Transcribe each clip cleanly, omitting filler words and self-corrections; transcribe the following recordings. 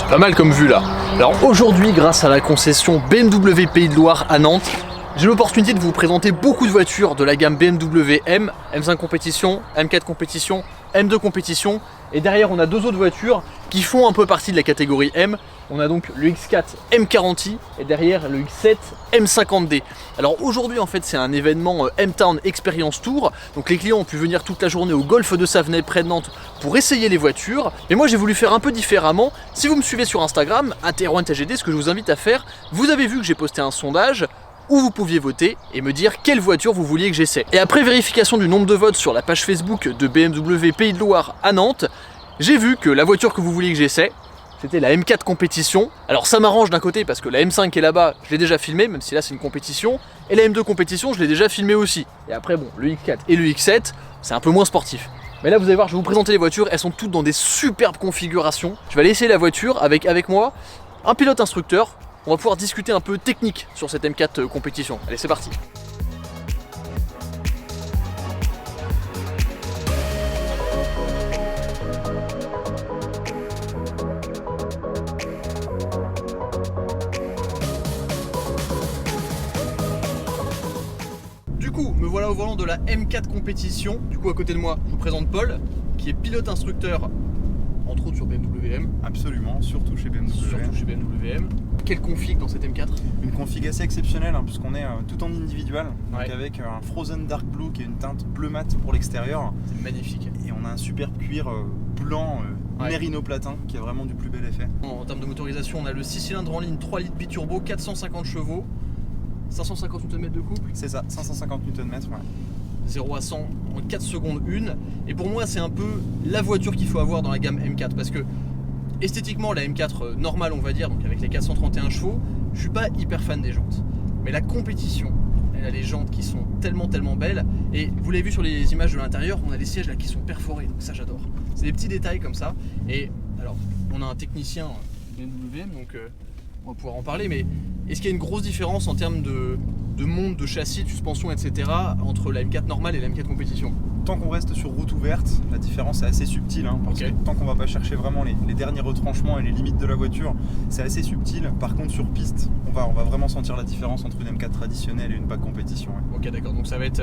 Pas mal comme vue là. Alors aujourd'hui, grâce à la concession BMW Pays de Loire à Nantes, j'ai l'opportunité de vous présenter beaucoup de voitures de la gamme BMW M, M5 compétition, M4 compétition, M2 compétition. Et derrière on a deux autres voitures qui font un peu partie de la catégorie M. On a donc le X4 M40i et derrière le X7 M50D. Alors aujourd'hui en fait c'est un événement M-Town Experience Tour. Donc les clients ont pu venir toute la journée au golfe de Savenay près de Nantes pour essayer les voitures. Mais moi j'ai voulu faire un peu différemment. Si vous me suivez sur Instagram, @RohanTGD, ce que je vous invite à faire, vous avez vu que j'ai posté un sondage où vous pouviez voter et me dire quelle voiture vous vouliez que j'essaie. Et après vérification du nombre de votes sur la page Facebook de BMW Pays de Loire à Nantes, j'ai vu que la voiture que vous vouliez que j'essaie, c'était la M4 compétition. Alors ça m'arrange d'un côté parce que la M5 qui est là-bas, je l'ai déjà filmé, même si là c'est une compétition. Et la M2 compétition, je l'ai déjà filmé aussi. Et après bon, le X4 et le X7, c'est un peu moins sportif. Mais là vous allez voir, je vais vous présenter les voitures, elles sont toutes dans des superbes configurations. Je vais aller essayer la voiture avec moi, un pilote instructeur. On va pouvoir discuter un peu technique sur cette M4 compétition. Allez, c'est parti. Du coup, me voilà au volant de la M4 compétition. Du coup, à côté de moi, je vous présente Paul, qui est pilote instructeur, entre autres sur BMW M. Absolument, surtout chez BMW. Surtout chez BMW M. Quelle config dans cette M4? Une config assez exceptionnelle puisqu'on est tout en individuel, donc Ouais. avec un Frozen Dark Blue qui est une teinte bleu mat pour l'extérieur. C'est magnifique. Et on a un superbe cuir blanc Ouais. mérino platin qui a vraiment du plus bel effet. En termes de motorisation, on a le 6 cylindres en ligne 3 litres biturbo, 450 chevaux, 550 Nm de couple. C'est ça, 550 Nm. Ouais. 0 à 100 en 4 secondes 1. Et pour moi, c'est un peu la voiture qu'il faut avoir dans la gamme M4 parce que esthétiquement, la M4 normale, on va dire, donc avec les 431 chevaux, je suis pas hyper fan des jantes. Mais la compétition, elle a les jantes qui sont tellement belles. Et vous l'avez vu sur les images de l'intérieur, on a les sièges là qui sont perforés, donc ça j'adore. C'est des petits détails comme ça. Et alors, on a un technicien BMW, donc on va pouvoir en parler, mais est-ce qu'il y a une grosse différence en termes de monde, de châssis, de suspension, etc. entre la M4 normale et la M4 compétition? Tant qu'on reste sur route ouverte, la différence est assez subtile, parce Ok. que tant qu'on va pas chercher vraiment les derniers retranchements et les limites de la voiture, c'est assez subtil. Par contre sur piste, on va vraiment sentir la différence entre une M4 traditionnelle et une PAC compétition. Ouais. Ok, d'accord, donc ça va être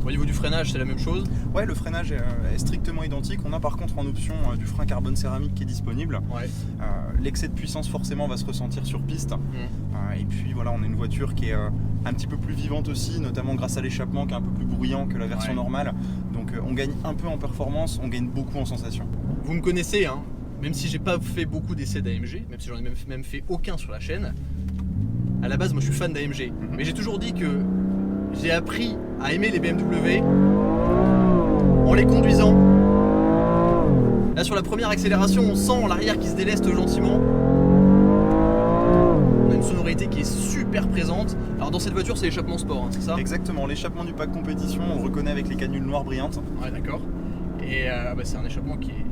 au niveau du freinage, c'est la même chose? Ouais, le freinage est strictement identique. On a par contre en option du frein carbone céramique qui est disponible. Ouais. L'excès de puissance forcément va se ressentir sur piste. Et puis voilà, on a une voiture qui est un petit peu plus vivante aussi, notamment grâce à l'échappement qui est un peu plus bruyant que la version Ouais. normale. Donc on gagne un peu en performance, on gagne beaucoup en sensation. Vous me connaissez, hein, même si j'ai pas fait beaucoup d'essais d'AMG, même si j'en ai même fait aucun sur la chaîne. À la base, moi je suis fan d'AMG, mais j'ai toujours dit que j'ai appris à aimer les BMW en les conduisant. Là sur la première accélération, on sent l'arrière qui se déleste gentiment. On a une sonorité qui est super présente. Alors dans cette voiture, c'est l'échappement sport, hein, c'est ça? Exactement, l'échappement du pack compétition, on le reconnaît avec les canules noires brillantes. Ouais, d'accord. Et c'est un échappement qui est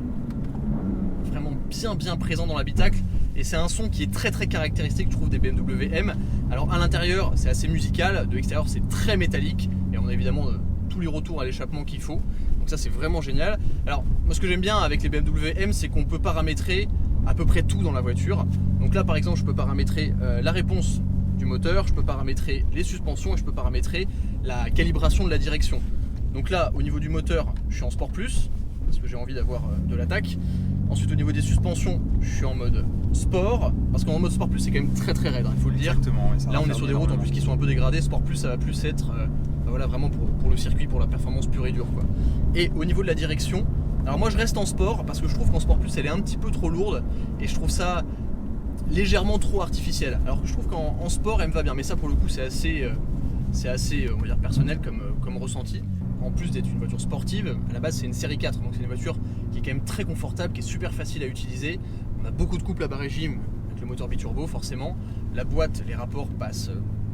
vraiment bien présent dans l'habitacle. Et c'est un son qui est très caractéristique, je trouve, des BMW M. Alors à l'intérieur, c'est assez musical, de l'extérieur, c'est très métallique. Et on a évidemment tous les retours à l'échappement qu'il faut. Donc ça, c'est vraiment génial. Alors, moi, ce que j'aime bien avec les BMW M, c'est qu'on peut paramétrer à peu près tout dans la voiture. Donc là, par exemple, je peux paramétrer la réponse du moteur, je peux paramétrer les suspensions et je peux paramétrer la calibration de la direction. Donc là, au niveau du moteur, je suis en Sport Plus, parce que j'ai envie d'avoir de l'attaque. Ensuite, au niveau des suspensions, je suis en mode Sport, parce qu'en mode Sport Plus, c'est quand même très raide, il faut le dire. Exactement, ouais, ça Là, va on est faire sur des routes en énormément. plus qui sont un peu dégradées. Sport Plus, ça va plus être voilà, vraiment pour le circuit, pour la performance pure et dure, quoi. Et au niveau de la direction, alors moi, je reste en Sport, parce que je trouve qu'en Sport Plus, elle est un petit peu trop lourde, et je trouve ça légèrement trop artificiel. Alors que je trouve qu'en sport, elle me va bien, mais ça, pour le coup, c'est assez on va dire, personnel comme ressenti. En plus d'être une voiture sportive, à la base c'est une série 4, donc c'est une voiture qui est quand même très confortable, qui est super facile à utiliser. On a beaucoup de couple à bas régime avec le moteur biturbo forcément. La boîte, les rapports passent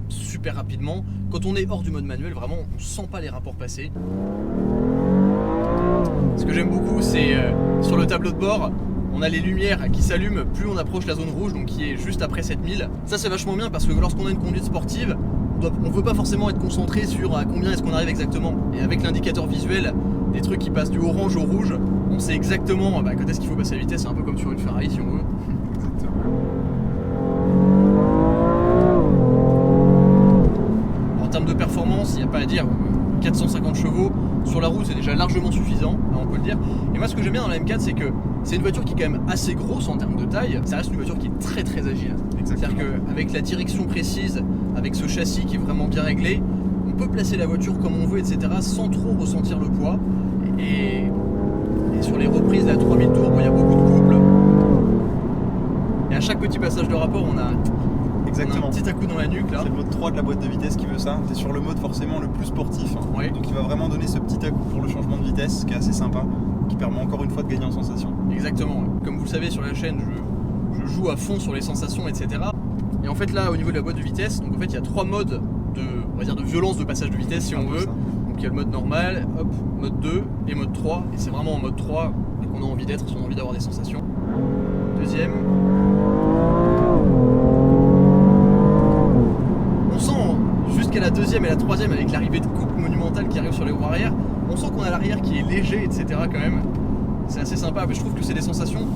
super rapidement. Quand on est hors du mode manuel, vraiment on sent pas les rapports passer. Ce que j'aime beaucoup, c'est sur le tableau de bord, on a les lumières qui s'allument plus on approche la zone rouge, donc qui est juste après 7000. Ça c'est vachement bien parce que lorsqu'on a une conduite sportive, on ne veut pas forcément être concentré sur à combien est-ce qu'on arrive exactement. Et avec l'indicateur visuel, des trucs qui passent du orange au rouge, on sait exactement quand est-ce qu'il faut passer la vitesse, c'est un peu comme sur une Ferrari si on veut. Exactement. En termes de performance, il n'y a pas à dire, 450 chevaux sur la route c'est déjà largement suffisant, hein, on peut le dire. Et moi ce que j'aime bien dans la M4 c'est que c'est une voiture qui est quand même assez grosse en termes de taille, ça reste une voiture qui est très très agile. C'est-à-dire qu'avec la direction précise, avec ce châssis qui est vraiment bien réglé, on peut placer la voiture comme on veut, etc. sans trop ressentir le poids. Et sur les reprises à 3000 tours, il y a beaucoup de couples. Et à chaque petit passage de rapport, on a Exactement. un petit à-coup dans la nuque là. C'est le mode 3 de la boîte de vitesse qui veut ça. Tu es sur le mode forcément le plus sportif. Ouais. Donc il va vraiment donner ce petit à-coup pour le changement de vitesse qui est assez sympa, qui permet encore une fois de gagner en sensation. Exactement. Comme vous le savez sur la chaîne, je joue à fond sur les sensations, etc. Et en fait là au niveau de la boîte de vitesse, donc en fait il y a 3 modes on va dire de violence de passage de vitesse si on veut. Donc il y a le mode normal, hop, mode 2 et mode 3. Et c'est vraiment en mode 3 qu'on a envie d'être si on a envie d'avoir des sensations. Deuxième. On sent jusqu'à la deuxième et la troisième avec l'arrivée de coupe monumentale qui arrive sur les roues arrière, on sent qu'on a l'arrière qui est léger, etc. quand même. C'est assez sympa, mais je trouve que c'est des sensations.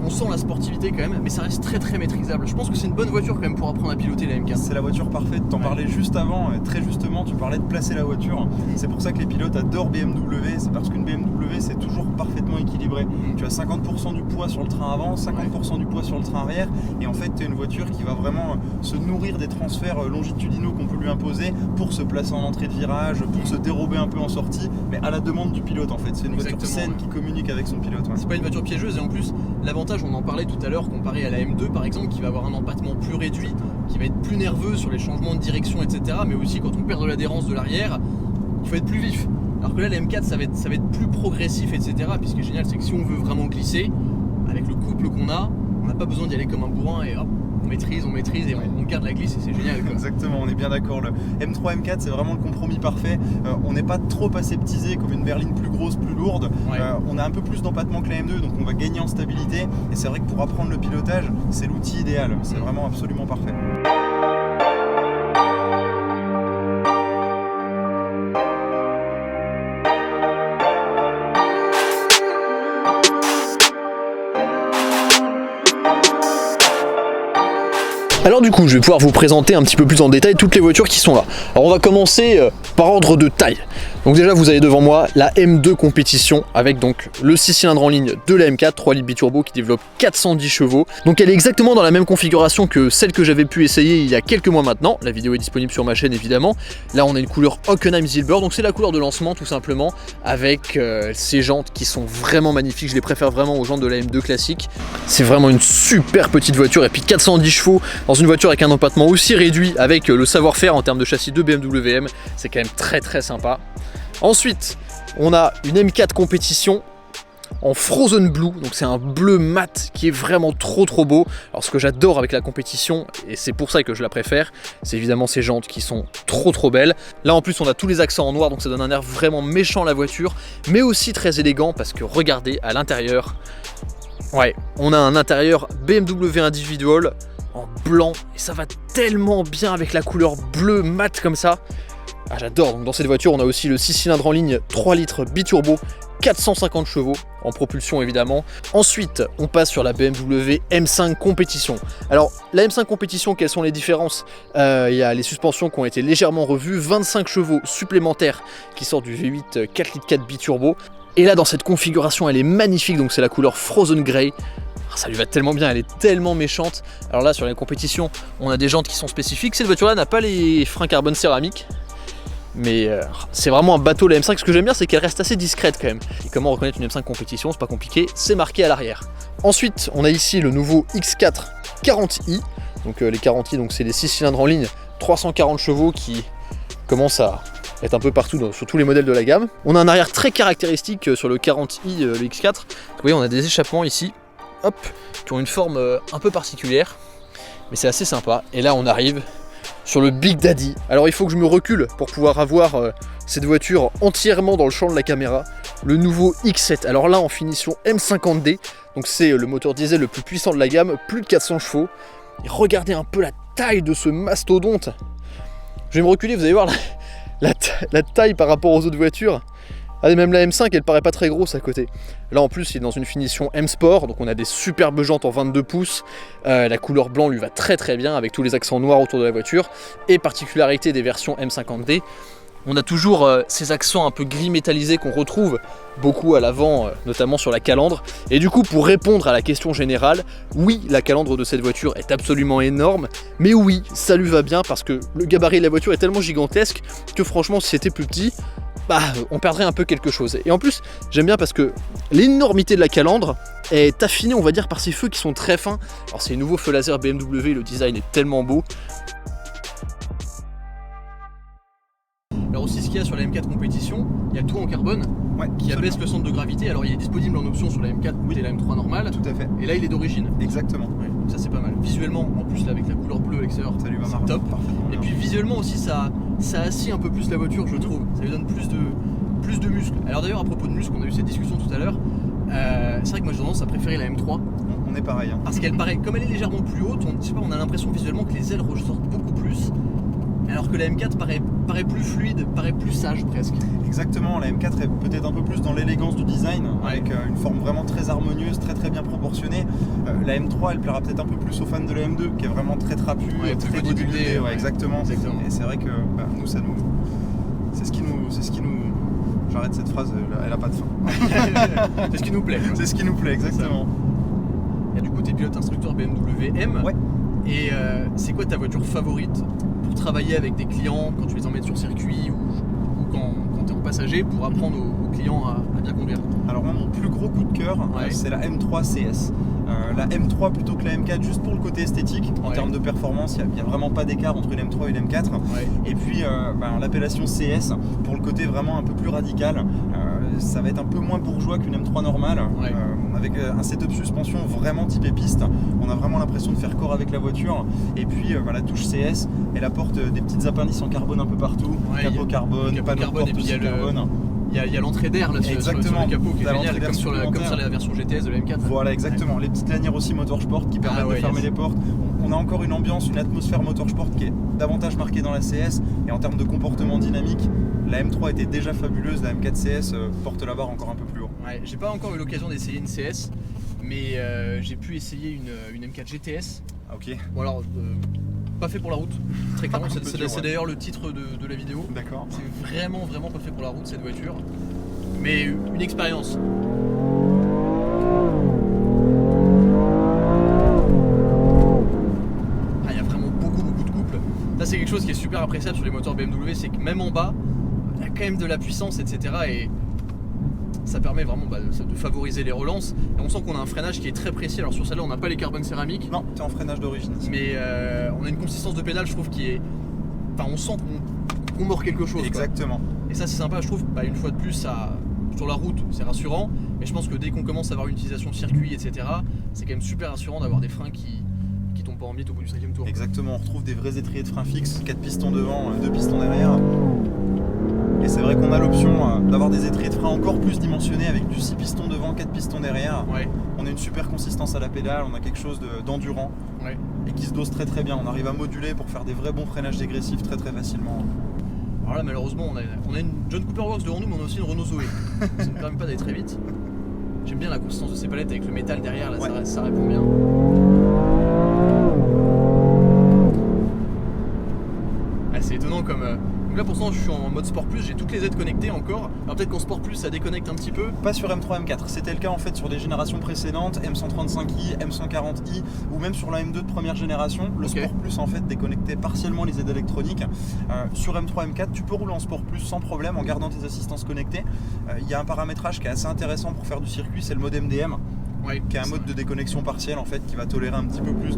On sent la sportivité quand même, mais ça reste très très maîtrisable. Je pense que c'est une bonne voiture quand même pour apprendre à piloter la M4. C'est la voiture parfaite, t'en parlais juste avant, très justement, tu parlais de placer la voiture. C'est pour ça que les pilotes adorent BMW, c'est parce qu'une BMW c'est toujours parfaitement équilibré. Tu as 50% du poids sur le train avant, 50% du poids sur le train arrière, et en fait tu as une voiture qui va vraiment se nourrir des transferts longitudinaux qu'on peut lui imposer pour se placer en entrée de virage, pour se dérober un peu en sortie, mais à la demande du pilote en fait. C'est une voiture saine qui communique avec son pilote. C'est pas une voiture piégeuse, et en plus l'avantage, on en parlait tout à l'heure, comparé à la M2 par exemple, qui va avoir un empattement plus réduit, qui va être plus nerveux sur les changements de direction, etc. Mais aussi quand on perd de l'adhérence de l'arrière, il faut être plus vif. Alors que là la M4 ça va être plus progressif, etc. Puis ce qui est génial c'est que si on veut vraiment glisser, avec le couple qu'on a, on n'a pas besoin d'y aller comme un bourrin et hop, on maîtrise et on garde la glisse et c'est génial quoi. Exactement, on est bien d'accord. Le M3 M4 c'est vraiment le compromis parfait. On n'est pas trop aseptisé comme une berline plus grosse, plus lourde. On a un peu plus d'empattement que la M2, donc on va gagner en stabilité. Et c'est vrai que pour apprendre le pilotage, c'est l'outil idéal. C'est vraiment absolument parfait. Alors du coup, je vais pouvoir vous présenter un petit peu plus en détail toutes les voitures qui sont là. Alors on va commencer par ordre de taille. Donc déjà, vous avez devant moi la M2 compétition avec donc le 6 cylindres en ligne de la M4, 3 litres biturbo qui développe 410 chevaux. Donc elle est exactement dans la même configuration que celle que j'avais pu essayer il y a quelques mois maintenant. La vidéo est disponible sur ma chaîne évidemment. Là on a une couleur Hockenheim Silber, donc c'est la couleur de lancement tout simplement, avec ces jantes qui sont vraiment magnifiques. Je les préfère vraiment aux jantes de la M2 classique. C'est vraiment une super petite voiture, et puis 410 chevaux dans une voiture avec un empattement aussi réduit, avec le savoir-faire en termes de châssis de BMW M, c'est quand même très très sympa. Ensuite, on a une M4 compétition en Frozen Blue, donc c'est un bleu mat qui est vraiment trop beau. Alors ce que j'adore avec la compétition, et c'est pour ça que je la préfère, c'est évidemment ces jantes qui sont trop belles. Là en plus on a tous les accents en noir, donc ça donne un air vraiment méchant à la voiture, mais aussi très élégant parce que regardez à l'intérieur, on a un intérieur BMW individual en blanc, et ça va tellement bien avec la couleur bleu mat comme ça. Ah, j'adore. Donc dans cette voiture on a aussi le 6 cylindres en ligne 3 litres biturbo, 450 chevaux en propulsion évidemment. Ensuite on passe sur la BMW M5 compétition. Alors la M5 compétition, quelles sont les différences? Il y a les suspensions qui ont été légèrement revues, 25 chevaux supplémentaires qui sortent du V8 4 litres 4 biturbo. Et là dans cette configuration elle est magnifique, donc c'est la couleur Frozen Grey. Ça lui va tellement bien, elle est tellement méchante. Alors là sur les compétitions on a des jantes qui sont spécifiques. Cette voiture là n'a pas les freins carbone céramique, mais c'est vraiment un bateau la M5. Ce que j'aime bien c'est qu'elle reste assez discrète quand même. Et comment reconnaître une M5 compétition, c'est pas compliqué, c'est marqué à l'arrière. Ensuite on a ici le nouveau X4 40i. Donc les 40i, donc c'est les 6 cylindres en ligne, 340 chevaux qui commencent à être un peu partout sur tous les modèles de la gamme. On a un arrière très caractéristique sur le 40i, le X4. Vous voyez on a des échappements ici, hop, qui ont une forme un peu particulière, mais c'est assez sympa. Et là on arrive sur le Big Daddy. Alors il faut que je me recule pour pouvoir avoir cette voiture entièrement dans le champ de la caméra. Le nouveau X7, alors là en finition M50D, donc c'est le moteur diesel le plus puissant de la gamme, plus de 400 chevaux. Et regardez un peu la taille de ce mastodonte. Je vais me reculer, vous allez voir la taille par rapport aux autres voitures. Ah, même la M5 elle paraît pas très grosse à côté. Là en plus il est dans une finition M Sport, donc on a des superbes jantes en 22 pouces. La couleur blanc lui va très très bien avec tous les accents noirs autour de la voiture. Et particularité des versions M50D, on a toujours ces accents un peu gris métallisés qu'on retrouve beaucoup à l'avant, notamment sur la calandre. Et du coup, pour répondre à la question générale, oui, la calandre de cette voiture est absolument énorme, mais oui, ça lui va bien parce que le gabarit de la voiture est tellement gigantesque que franchement, si c'était plus petit, bah, on perdrait un peu quelque chose. Et en plus, j'aime bien parce que l'énormité de la calandre est affinée, on va dire, par ces feux qui sont très fins. Alors, c'est les nouveaux feux laser BMW, le design est tellement beau. Alors aussi ce qu'il y a sur la M4 compétition, il y a tout en carbone qui abaisse le centre de gravité. Alors il est disponible en option sur la M4 et la M3 normale. Tout à fait. Et là il est d'origine. Exactement. Ouais, donc ça c'est pas mal. Visuellement, en plus là, avec la couleur bleue à l'extérieur, c'est top. Et puis visuellement aussi ça assis un peu plus la voiture, je trouve. Ça lui donne plus de muscles. Alors d'ailleurs à propos de muscles, on a eu cette discussion tout à l'heure. C'est vrai que moi j'ai tendance à préférer la M3. On est pareil. Hein. Parce qu'elle paraît, comme elle est légèrement plus haute, on a l'impression visuellement que les ailes ressortent beaucoup plus. Alors que la M4 paraît plus fluide, paraît plus sage presque. Exactement, la M4 est peut-être un peu plus dans l'élégance du design, avec une forme vraiment très harmonieuse, très bien proportionnée. La M3 elle plaira peut-être un peu plus aux fans de la M2 qui est vraiment très trapue, très bodybuildée. Exactement. Et c'est vrai que nous c'est ce qui nous... J'arrête cette phrase, elle a pas de fin. C'est ce qui nous plaît. C'est ce qui nous plaît, exactement. Et du coup t'es pilote instructeur BMW M. Ouais. Et c'est quoi ta voiture favorite pour travailler avec des clients quand tu les emmènes sur circuit ou quand tu es en passager pour apprendre aux clients à bien conduire? Alors moi mon plus gros coup de cœur c'est la M3 CS. La M3 plutôt que la M4 juste pour le côté esthétique. En termes de performance il n'y a vraiment pas d'écart entre une M3 et une M4. Et puis l'appellation CS pour le côté vraiment un peu plus radical. Ça va être un peu moins bourgeois qu'une M3 normale, avec un setup suspension vraiment typé piste. On a vraiment l'impression de faire corps avec la voiture. Et puis la touche CS, elle apporte des petites appendices en carbone un peu partout, capot carbone, panneau de porte aussi carbone. Il y a l'entrée d'air là sur le capot qui est génial, comme sur la version GTS de la M4. Voilà, exactement. Les petites lanières aussi Motorsport qui permettent de fermer les portes. On a encore une ambiance, une atmosphère Motorsport qui est davantage marquée dans la CS. Et en termes de comportement dynamique, la M3 était déjà fabuleuse, la M4 CS porte la barre encore un peu plus haut. Ouais, j'ai pas encore eu l'occasion d'essayer une CS, mais j'ai pu essayer une M4 GTS. Ok. Bon alors, pas fait pour la route, très clairement, c'est d'ailleurs le titre de la vidéo. D'accord. C'est vraiment pas fait pour la route cette voiture, mais une expérience. Il y a vraiment beaucoup de couple. Ça c'est quelque chose qui est super appréciable sur les moteurs BMW, c'est que même en bas, il y a quand même de la puissance, etc. Et ça permet vraiment de favoriser les relances. Et on sent qu'on a un freinage qui est très précis. Alors sur celle-là, on n'a pas les carbones céramiques. Non, t'es en freinage d'origine. Mais on a une consistance de pédale, je trouve, qui est... Enfin, on sent qu'on mord quelque chose. Exactement. Quoi. Et ça, c'est sympa, je trouve. Une fois de plus, sur la route, c'est rassurant. Mais je pense que dès qu'on commence à avoir une utilisation circuit, etc., c'est quand même super rassurant d'avoir des freins qui tombent pas en miettes au bout du 5e tour. Exactement, on retrouve des vrais étriers de freins fixes, 4 pistons devant, 2 pistons derrière. Et c'est vrai qu'on a l'option d'avoir des étriers de frein encore plus dimensionnés avec du 6 pistons devant, 4 pistons derrière. On a une super consistance à la pédale, on a quelque chose d'endurant et qui se dose très bien. On arrive à moduler pour faire des vrais bons freinages dégressifs très facilement. Alors là malheureusement on a une John Cooper Works devant nous, mais on a aussi une Renault Zoé. Ça ne permet pas d'aller très vite. J'aime bien la consistance de ces palettes avec le métal derrière, là, ça répond bien. C'est étonnant comme... Donc là pour l'instant je suis en mode Sport Plus, j'ai toutes les aides connectées encore. Alors peut-être qu'en Sport Plus ça déconnecte un petit peu. Pas sur M3, M4, c'était le cas en fait sur des générations précédentes, M135i, M140i ou même sur la M2 de première génération. Le Sport Plus en fait déconnectait partiellement les aides électroniques. Sur M3, M4 tu peux rouler en Sport Plus sans problème en gardant tes assistances connectées. Il y a un paramétrage qui est assez intéressant pour faire du circuit, c'est le mode MDM. Qui est un mode de déconnexion partielle en fait qui va tolérer un petit peu plus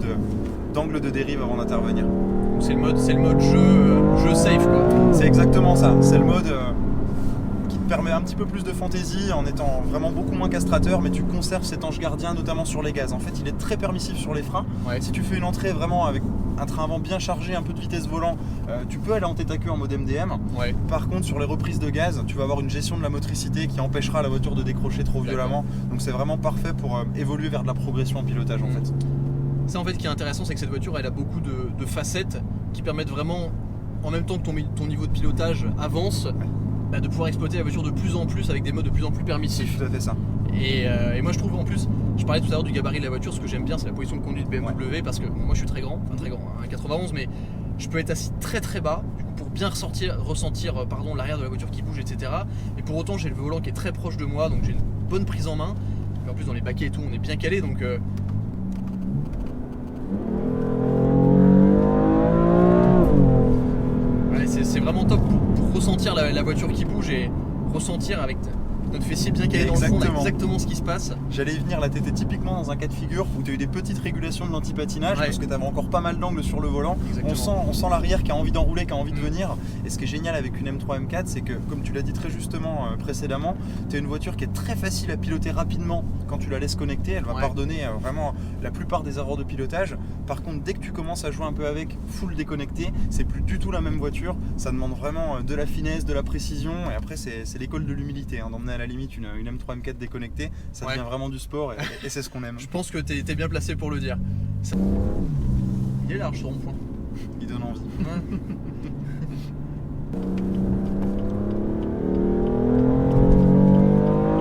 d'angle de dérive avant d'intervenir. Donc c'est le mode jeu safe quoi. C'est exactement ça, c'est le mode qui te permet un petit peu plus de fantaisie en étant vraiment beaucoup moins castrateur, mais tu conserves cet ange gardien notamment sur les gaz. En fait il est très permissif sur les freins. Si tu fais une entrée vraiment avec un train avant bien chargé, un peu de vitesse volant, tu peux aller en tête à queue en mode MDM. Par contre sur les reprises de gaz, tu vas avoir une gestion de la motricité qui empêchera la voiture de décrocher trop violemment. Donc c'est vraiment parfait pour évoluer vers de la progression en pilotage en fait. Ça en fait qui est intéressant, c'est que cette voiture elle a beaucoup de facettes qui permettent vraiment, en même temps que ton niveau de pilotage avance, de pouvoir exploiter la voiture de plus en plus avec des modes de plus en plus permissifs. C'est tout à fait ça. Et moi je trouve en plus, je parlais tout à l'heure du gabarit de la voiture, ce que j'aime bien c'est la position de conduite BMW parce que moi je suis très grand, hein, 91, mais je peux être assis très très bas du coup, pour bien ressentir l'arrière de la voiture qui bouge, etc. Et pour autant j'ai le volant qui est très proche de moi, donc j'ai une bonne prise en main. Et en plus dans les baquets et tout on est bien calé, donc ouais, c'est vraiment top pour ressentir la voiture qui bouge et ressentir avec notre fessier bien calé dans le fond, on a exactement ce qui se passe. J'allais y venir, là t'étais typiquement dans un cas de figure où tu as eu des petites régulations de l'anti-patinage parce que tu avais encore pas mal d'angles sur le volant. On sent l'arrière qui a envie d'enrouler, qui a envie de venir. Et ce qui est génial avec une M3 M4, c'est que comme tu l'as dit très justement précédemment, tu as une voiture qui est très facile à piloter rapidement quand tu la laisses connecter. Elle va pardonner vraiment la plupart des erreurs de pilotage. Par contre, dès que tu commences à jouer un peu avec, full déconnecté, c'est plus du tout la même voiture. Ça demande vraiment de la finesse, de la précision. Et après, c'est l'école de l'humilité, hein, d'emmener à la limite une M3 M4 déconnectée, ça devient vraiment du sport et c'est ce qu'on aime. Je pense que t'es bien placé pour le dire. Il est large ce rond-point. Il donne envie.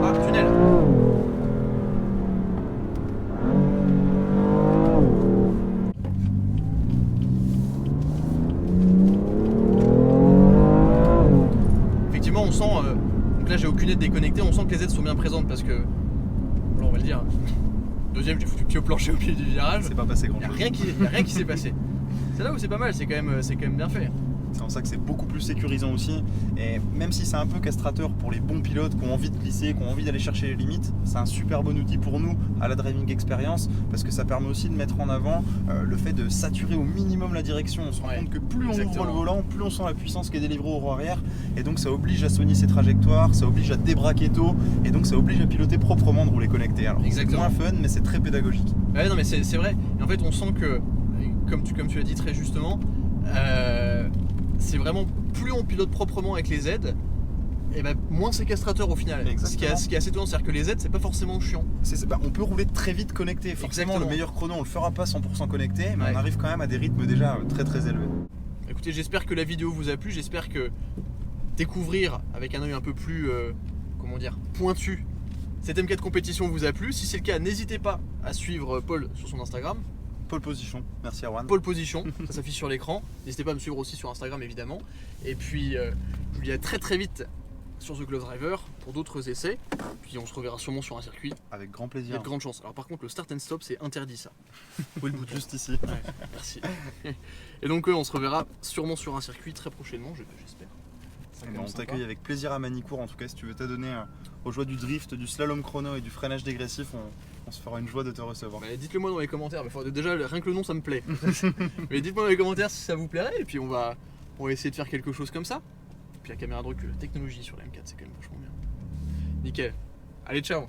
Ah, tunnel. Effectivement on sent donc là j'ai aucune aide déconnectée, on sent que les aides sont bien présentes parce que, là on va le dire, deuxième j'ai foutu le pied au plancher au milieu du virage. C'est pas passé grand chose. Il n'y a rien qui s'est passé. C'est là où c'est pas mal, c'est quand même bien fait. C'est en ça que c'est beaucoup plus sécurisant aussi. Et même si c'est un peu castrateur pour les bons pilotes qui ont envie de glisser, qui ont envie d'aller chercher les limites, c'est un super bon outil pour nous à la driving experience parce que ça permet aussi de mettre en avant le fait de saturer au minimum la direction. On se rend compte que plus on ouvre le volant, plus on sent la puissance qui est délivrée au roue arrière. Et donc ça oblige à soigner ses trajectoires, ça oblige à débraquer tôt et donc ça oblige à piloter proprement de rouler connecté. Alors c'est moins fun mais c'est très pédagogique. Ouais, non mais c'est vrai. Et en fait on sent que, comme tu l'as dit très justement, c'est vraiment plus on pilote proprement avec les aides, et ben moins c'est castrateur au final. Ce qui est assez étonnant, c'est-à-dire que les aides c'est pas forcément chiant. On peut rouler très vite connecté. Forcément le meilleur chrono on le fera pas 100% connecté, mais on arrive quand même à des rythmes déjà très très élevés. Écoutez, j'espère que la vidéo vous a plu, j'espère que découvrir avec un œil un peu plus pointu cette M4 compétition vous a plu. Si c'est le cas, n'hésitez pas à suivre Paul sur son Instagram. Pole Position, merci Erwan. Pole Position, ça s'affiche sur l'écran. N'hésitez pas à me suivre aussi sur Instagram évidemment. Et puis je vous dis à très très vite sur The Glove Driver pour d'autres essais. Puis on se reverra sûrement sur un circuit. Avec grand plaisir. Il y a de grandes chances. Alors par contre le start and stop c'est interdit ça. Oui, le bout juste ici. Ouais, merci. Et donc on se reverra sûrement sur un circuit très prochainement, j'espère. On t'accueille avec plaisir à Manicourt en tout cas si tu veux t'adonner aux joies du drift, du slalom chrono et du freinage dégressif, on se fera une joie de te recevoir. Bah, dites-le moi dans les commentaires, déjà rien que le nom ça me plaît. Mais dites-moi dans les commentaires si ça vous plairait et puis on va essayer de faire quelque chose comme ça. Et puis la caméra de recul, la technologie sur la M4 c'est quand même vachement bien. Nickel. Allez ciao.